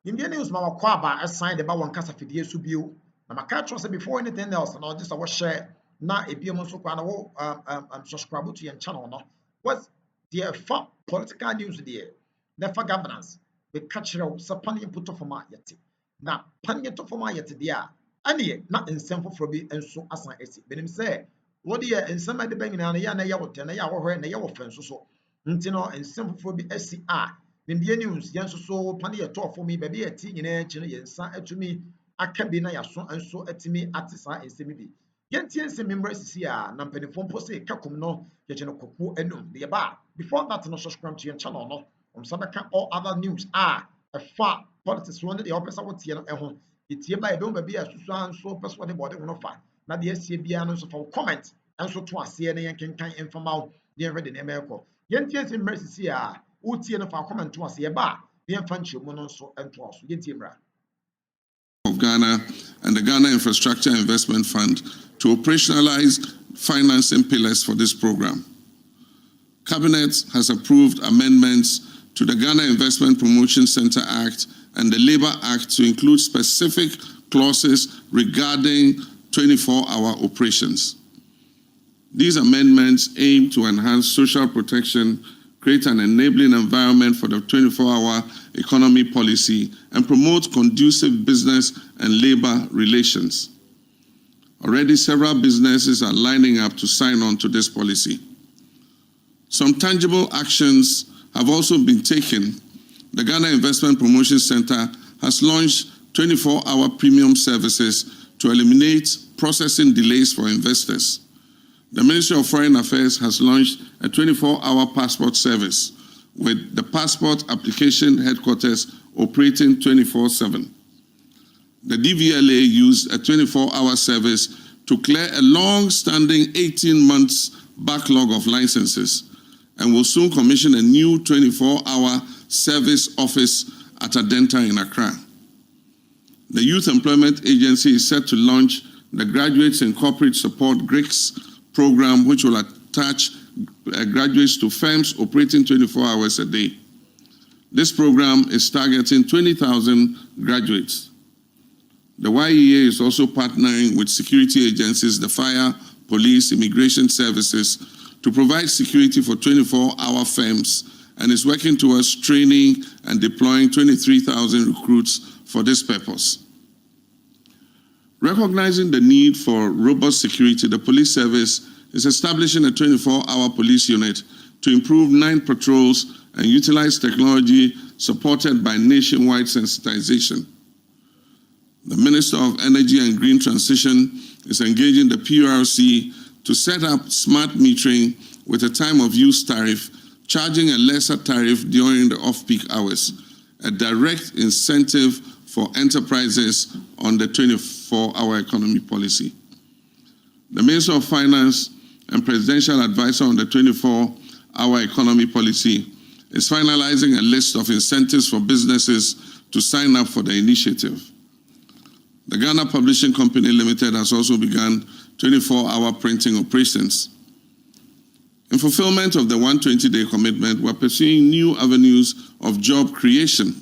Indian news ma wakɔ aba assign de ba wɔn kasa fidie so bio. Na maka trust before anything else na just a share na ebiem nso kwa na wo subscribe to your channel no. What's the political news there? Never governance. Be catch you sa pan put to forma yet. Na pan to forma yet there. Ani na nsɛm foforɔ bi nso asan esi. Benim sɛ wo de nsɛm ade ba nyina na ya na ya wo tɛ na ya wo hwɛ na ya wo fɛ nso so. Nti no nsɛm foforɔ bi asi a Indian news yɛn nso so pan yɛ tɔ for me baabi yɛ ti nyina akyi no yɛn nsa atumi aka bi na yaso nso atumi ate saa nsɛm bi. Yɛn tie nsɛm mmra sisi a na mpanimfoɔ mpo sɛ kakum no yɛgye no kɔkɔɔ anum. De yɛba before that no subscribe to your channel no. Sabeka all other news ɛfa politics one de opesa wo tie no ɛho. Etie ba ebe ba bia susu anso person de body no fa na de asie bia no so fa comment enso to ase ne yenkenkan infama wo de ready na emeko yentie nsem mercy a wo tie no fa comment to ase ba de emfa nchemu no so ento aso yentie mra of Ghana and the Ghana Infrastructure Investment Fund to operationalize financing pillars for this program. Cabinet has approved amendments to the Ghana Investment Promotion Center Act and the Labour Act to include specific clauses regarding 24-hour operations. These amendments aim to enhance social protection, create an enabling environment for the 24-hour economy policy, and promote conducive business and labor relations. Already, several businesses are lining up to sign on to this policy. Some tangible actions have also been taken. The Ghana Investment Promotion Center has launched 24-hour premium services to eliminate processing delays for investors. The Ministry of Foreign Affairs has launched a 24-hour passport service with the passport application headquarters operating 24/7. The DVLA used a 24-hour service to clear a long-standing 18 months backlog of licenses and will soon commission a new 24-hour service office at Adenta in Accra. The Youth Employment Agency is set to launch the Graduates in Corporate Support GRICS program, which will attach graduates to firms operating 24 hours a day. This program is targeting 20,000 graduates. The YEA is also partnering with security agencies, the fire, police, immigration services, to provide security for 24-hour firms and is working towards training and deploying 23,000 recruits for this purpose. Recognizing the need for robust security, the police service is establishing a 24-hour police unit to improve 9 patrols and utilize technology supported by nationwide sensitization. The Minister of Energy and Green Transition is engaging the PURC to set up smart metering with a time of use tariff, charging a lesser tariff during the off-peak hours, a direct incentive for enterprises on the 24-hour economy policy. The Minister of Finance and Presidential Advisor on the 24-hour economy policy is finalizing a list of incentives for businesses to sign up for the initiative. The Ghana Publishing Company Limited has also begun 24-hour printing operations. In fulfillment of the 120-day commitment, we're pursuing new avenues of job creation,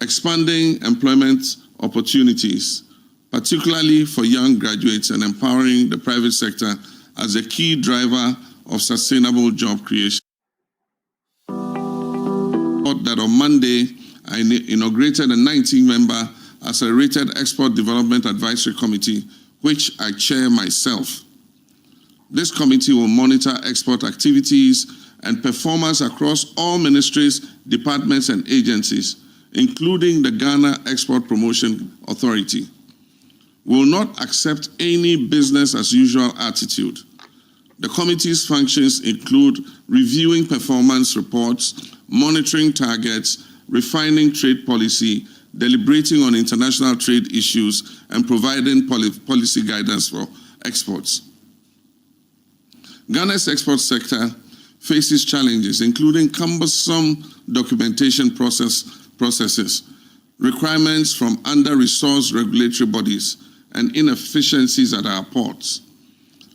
expanding employment opportunities, particularly for young graduates, and empowering the private sector as a key driver of sustainable job creation. That on Monday, I inaugurated a 19-member Accelerated Export Development Advisory Committee, which I chair myself. This committee will monitor export activities and performance across all ministries, departments, and agencies, including the Ghana Export Promotion Authority. We will not accept any business as usual attitude. The committee's functions include reviewing performance reports, monitoring targets, refining trade policy, deliberating on international trade issues, and providing policy guidance for exports. Ghana's export sector faces challenges, including cumbersome documentation processes, requirements from under-resourced regulatory bodies, and inefficiencies at our ports.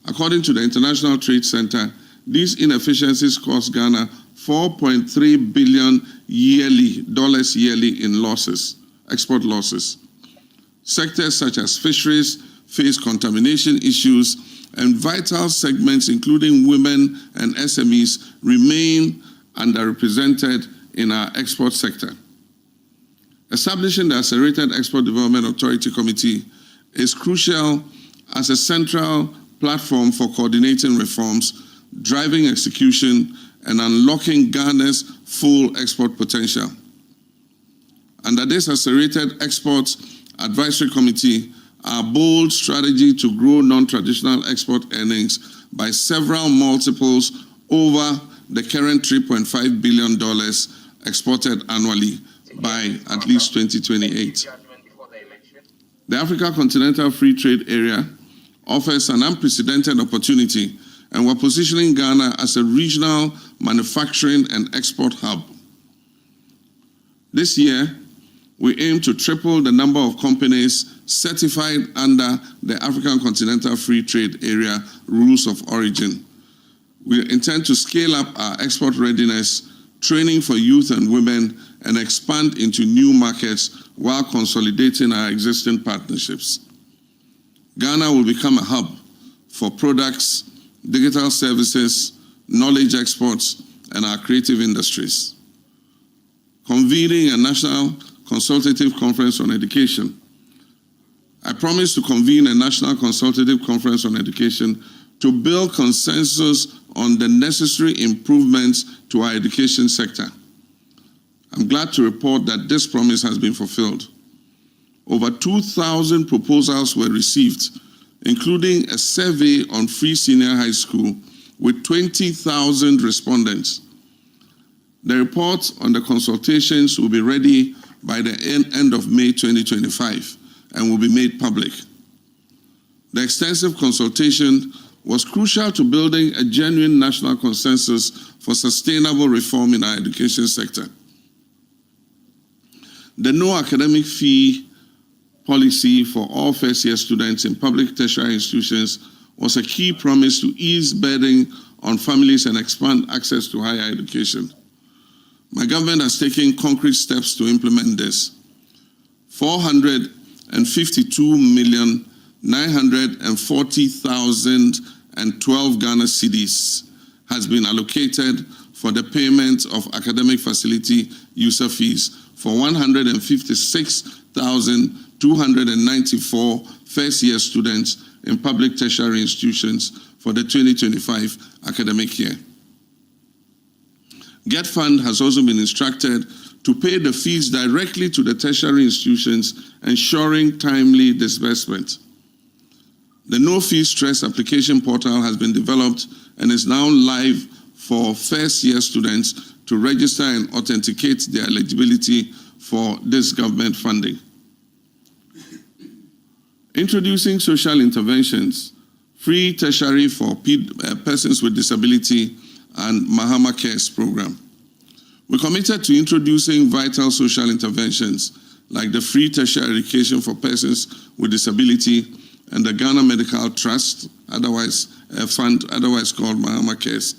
According to the International Trade Center, these inefficiencies cost Ghana $4.3 billion yearly in losses. export losses. Sectors such as fisheries face contamination issues, and vital segments including women and SMEs remain underrepresented in our export sector. Establishing the Accelerated Export Development Authority Committee is crucial as a central platform for coordinating reforms, driving execution, and unlocking Ghana's full export potential. Under this Accelerated Exports Advisory Committee, our bold strategy to grow non-traditional export earnings by several multiples over the current $3.5 billion exported annually by at least 2028. The Africa Continental Free Trade Area offers an unprecedented opportunity, and we're positioning Ghana as a regional manufacturing and export hub. This year, we aim to triple the number of companies certified under the African Continental Free Trade Area Rules of Origin. We intend to scale up our export readiness, training for youth and women, and expand into new markets while consolidating our existing partnerships. Ghana will become a hub for products, digital services, knowledge exports, and our creative industries. Convening a national consultative conference on education. I promise to convene a national consultative conference on education to build consensus on the necessary improvements to our education sector. I'm glad to report that this promise has been fulfilled. Over 2,000 proposals were received, including a survey on free senior high school with 20,000 respondents. The report on the consultations will be ready by the end of May 2025 and will be made public. The extensive consultation was crucial to building a genuine national consensus for sustainable reform in our education sector. The no academic fee policy for all first-year students in public tertiary institutions was a key promise to ease burden on families and expand access to higher education. My government has taken concrete steps to implement this. 452,940,012 Ghana cedis has been allocated for the payment of academic facility user fees for 156,294 first-year students in public tertiary institutions for the 2025 academic year. Get Fund has also been instructed to pay the fees directly to the tertiary institutions, ensuring timely disbursement. The No Fee Stress application portal has been developed and is now live for first-year students to register and authenticate their eligibility for this government funding. Introducing social interventions, free tertiary for persons with disability, and Mahama Cares program. We're committed to introducing vital social interventions like the free tertiary education for persons with disability and the Ghana Medical Trust, otherwise a fund otherwise called Mahama Cares.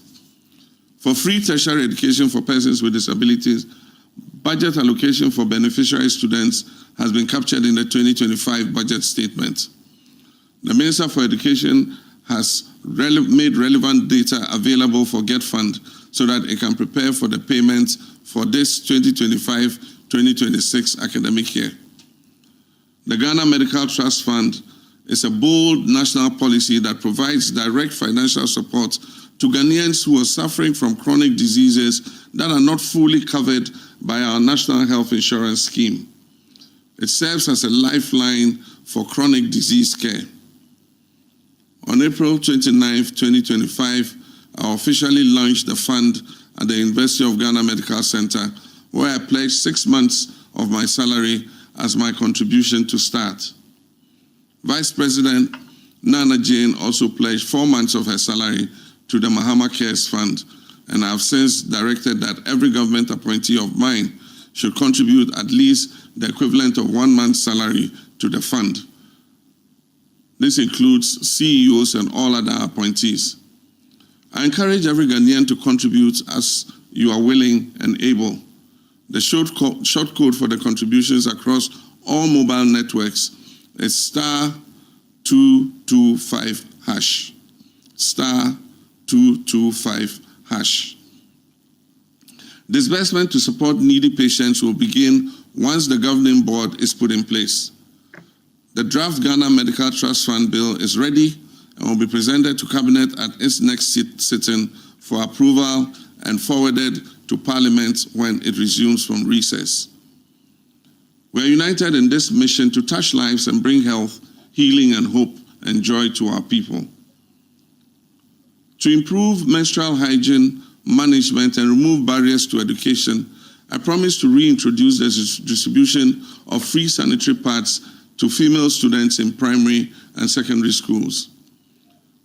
For free tertiary education for persons with disabilities, budget allocation for beneficiary students has been captured in the 2025 budget statement. The Minister for Education has made relevant data available for Get Fund so that it can prepare for the payments for this 2025-2026 academic year. The Ghana Medical Trust Fund is a bold national policy that provides direct financial support to Ghanaians who are suffering from chronic diseases that are not fully covered by our National Health Insurance Scheme. It serves as a lifeline for chronic disease care. On April 29, 2025, I officially launched the fund at the University of Ghana Medical Center, where I pledged 6 months of my salary as my contribution to start. Vice President Nana Jane also pledged 4 months of her salary to the Mahama Cares Fund, and I have since directed that every government appointee of mine should contribute at least the equivalent of 1 month's salary to the fund. This includes CEOs and all other appointees. I encourage every Ghanaian to contribute as you are willing and able. The short code for the contributions across all mobile networks is *225#. *225#. Disbursement to support needy patients will begin once the governing board is put in place. The draft Ghana Medical Trust Fund bill is ready and will be presented to Cabinet at its next sitting for approval and forwarded to Parliament when it resumes from recess. We are united in this mission to touch lives and bring health, healing, and hope and joy to our people. To improve menstrual hygiene, management, and remove barriers to education, I promise to reintroduce the distribution of free sanitary pads to female students in primary and secondary schools.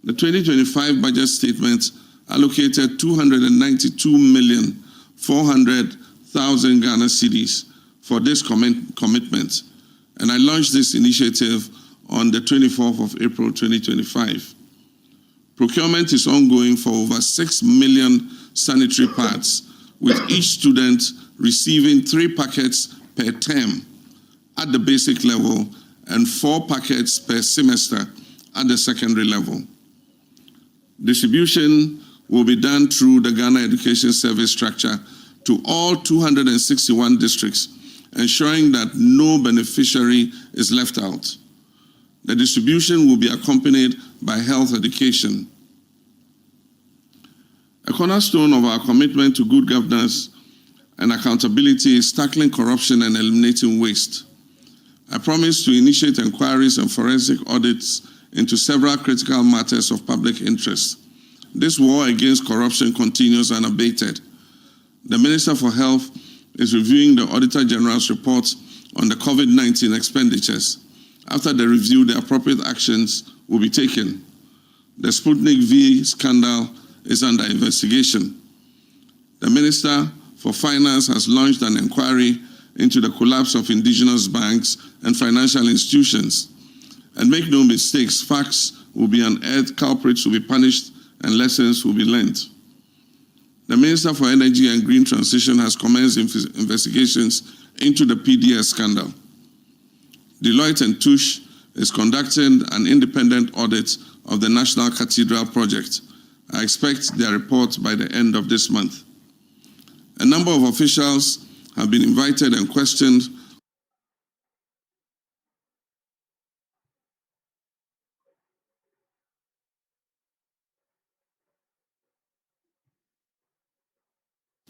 The 2025 budget statement allocated 292,400,000 Ghana cedis for this commitment, and I launched this initiative on the 24th of April 2025. Procurement is ongoing for over 6 million sanitary pads, with each student receiving 3 packets per term at the basic level and 4 packets per semester at the secondary level. Distribution will be done through the Ghana Education Service structure to all 261 districts, ensuring that no beneficiary is left out. The distribution will be accompanied by health education. A cornerstone of our commitment to good governance and accountability is tackling corruption and eliminating waste. I promise to initiate inquiries and forensic audits into several critical matters of public interest. This war against corruption continues unabated. The Minister for Health is reviewing the Auditor General's report on the COVID-19 expenditures. After the review, the appropriate actions will be taken. The Sputnik V scandal is under investigation. The Minister for Finance has launched an inquiry into the collapse of indigenous banks and financial institutions. And make no mistakes, facts will be unearthed, culprits will be punished, and lessons will be learned. The Minister for Energy and Green Transition has commenced investigations into the PDS scandal. Deloitte & Touche is conducting an independent audit of the National Cathedral project. I expect their report by the end of this month. A number of officials have been invited and questioned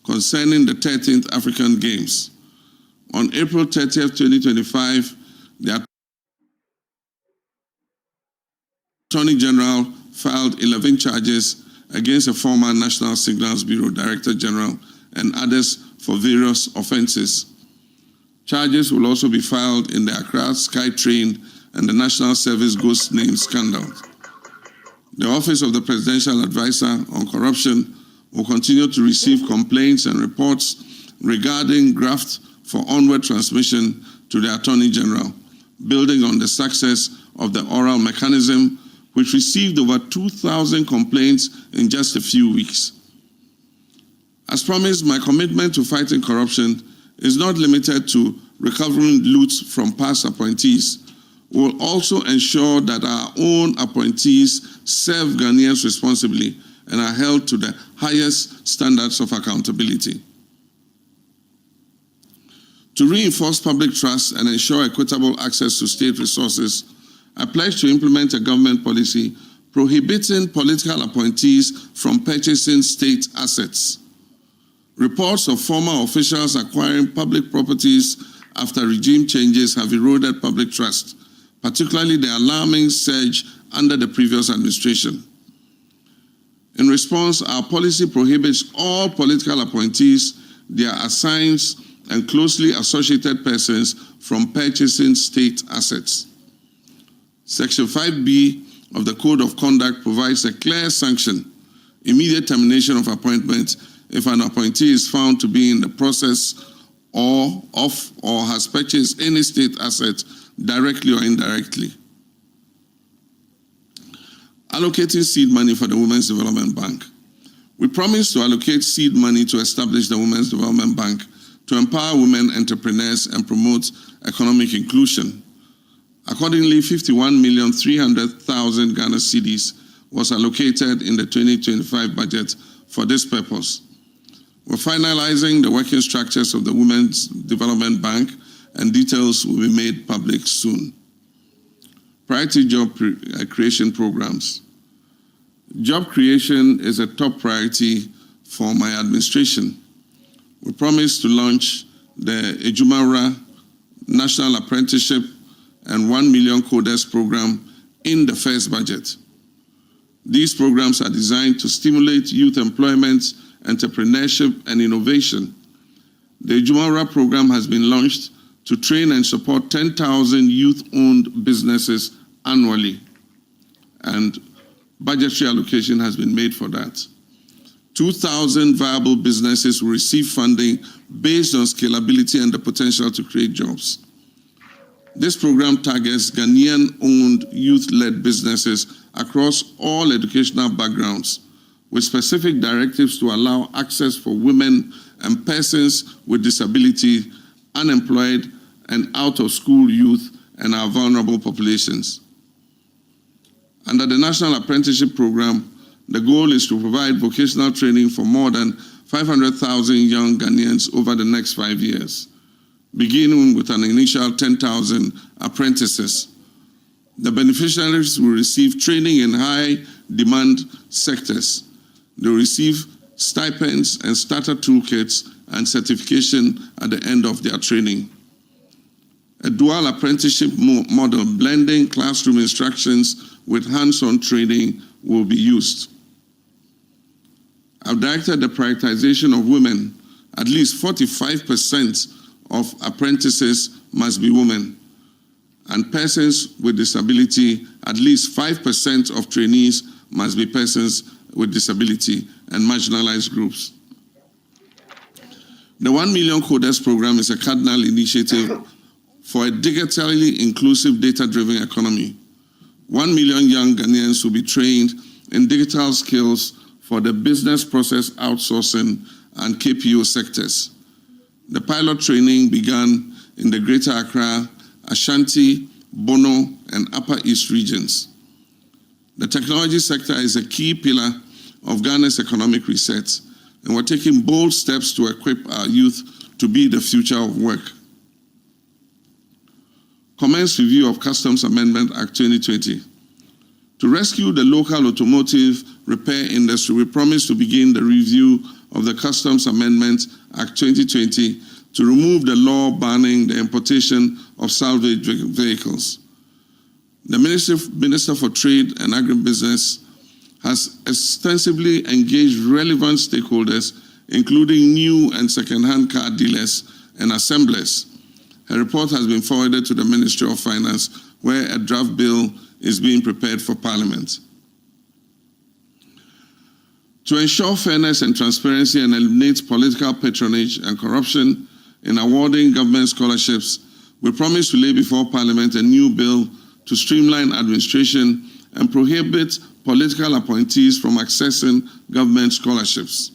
concerning the 13th African Games. On April 30th, 2025, the Attorney General filed 11 charges against a former National Signals Bureau Director General and others for various offenses. Charges will also be filed in the Accra SkyTrain and the National Service Ghost Name scandal. The Office of the Presidential Advisor on Corruption will continue to receive complaints and reports regarding graft for onward transmission to the Attorney General, building on the success of the oral mechanism, which received over 2,000 complaints in just a few weeks. As promised, my commitment to fighting corruption is not limited to recovering loot from past appointees. We will also ensure that our own appointees serve Ghanaians responsibly and are held to the highest standards of accountability. To reinforce public trust and ensure equitable access to state resources, I pledge to implement a government policy prohibiting political appointees from purchasing state assets. Reports of former officials acquiring public properties after regime changes have eroded public trust, particularly the alarming surge under the previous administration. In response, our policy prohibits all political appointees, their assigns, and closely associated persons from purchasing state assets. Section 5B of the Code of Conduct provides a clear sanction, immediate termination of appointment if an appointee is found to be in the process or has purchased any state asset directly or indirectly. Allocating seed money for the Women's Development Bank. We promise to allocate seed money to establish the Women's Development Bank to empower women entrepreneurs and promote economic inclusion. Accordingly, 51,300,000 Ghana cedis was allocated in the 2025 budget for this purpose. We're finalizing the working structures of the Women's Development Bank, and details will be made public soon. Priority job creation programs. Job creation is a top priority for my administration. We promise to launch the Ejumara National Apprenticeship and 1 million coders program in the first budget. These programs are designed to stimulate youth employment, entrepreneurship, and innovation. The Ejumara program has been launched to train and support 10,000 youth-owned businesses annually, and budgetary allocation has been made for that. 2,000 viable businesses will receive funding based on scalability and the potential to create jobs. This program targets Ghanaian-owned youth-led businesses across all educational backgrounds, with specific directives to allow access for women and persons with disability, unemployed, and out-of-school youth, and our vulnerable populations. Under the National Apprenticeship Program, the goal is to provide vocational training for more than 500,000 young Ghanaians over the next 5 years, beginning with an initial 10,000 apprentices. The beneficiaries will receive training in high-demand sectors. They will receive stipends and starter toolkits and certification at the end of their training. A dual apprenticeship model blending classroom instructions with hands-on training will be used. I've directed the prioritization of women. At least 45% of apprentices must be women, and persons with disability, at least 5% of trainees must be persons with disability and marginalized groups. The 1 million coders program is a cardinal initiative for a digitally inclusive, data-driven economy. 1 million young Ghanaians will be trained in digital skills for the business process outsourcing and KPO sectors. The pilot training began in the Greater Accra, Ashanti, Bono, and Upper East regions. The technology sector is a key pillar of Ghana's economic reset, and we're taking bold steps to equip our youth to be the future of work. Commence review of Customs Amendment Act 2020. To rescue the local automotive repair industry, we promise to begin the review of the Customs Amendment Act 2020 to remove the law banning the importation of salvage vehicles. The Minister for Trade and Agribusiness has extensively engaged relevant stakeholders, including new and second-hand car dealers and assemblers. A report has been forwarded to the Ministry of Finance, where a draft bill is being prepared for Parliament. To ensure fairness and transparency and eliminate political patronage and corruption in awarding government scholarships, we promise to lay before Parliament a new bill to streamline administration and prohibit political appointees from accessing government scholarships.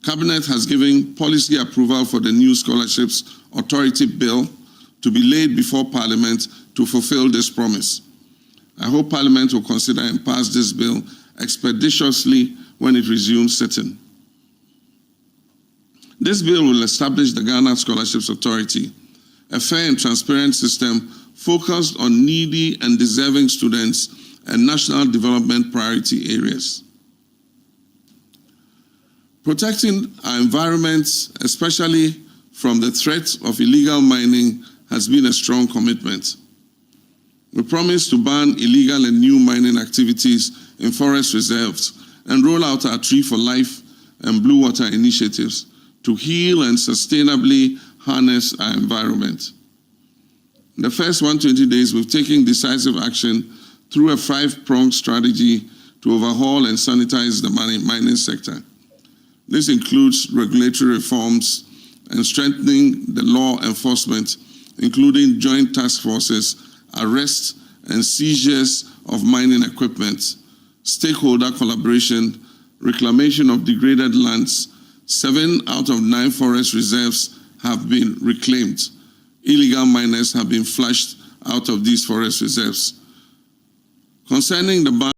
Cabinet has given policy approval for the new Scholarships Authority Bill to be laid before Parliament to fulfill this promise. I hope Parliament will consider and pass this bill expeditiously when it resumes sitting. This bill will establish the Ghana Scholarships Authority, a fair and transparent system focused on needy and deserving students and national development priority areas. Protecting our environments, especially from the threat of illegal mining, has been a strong commitment. We promise to ban illegal and new mining activities in forest reserves and roll out our Tree for Life and Blue Water initiatives to heal and sustainably harness our environment. In the first 120 days, we've taken decisive action through a 5-pronged strategy to overhaul and sanitize the mining sector. This includes regulatory reforms and strengthening the law enforcement, including joint task forces, arrests and seizures of mining equipment, stakeholder collaboration, reclamation of degraded lands, 7 out of 9 forest reserves have been reclaimed. Illegal miners have been flushed out of these forest reserves. Concerning the ban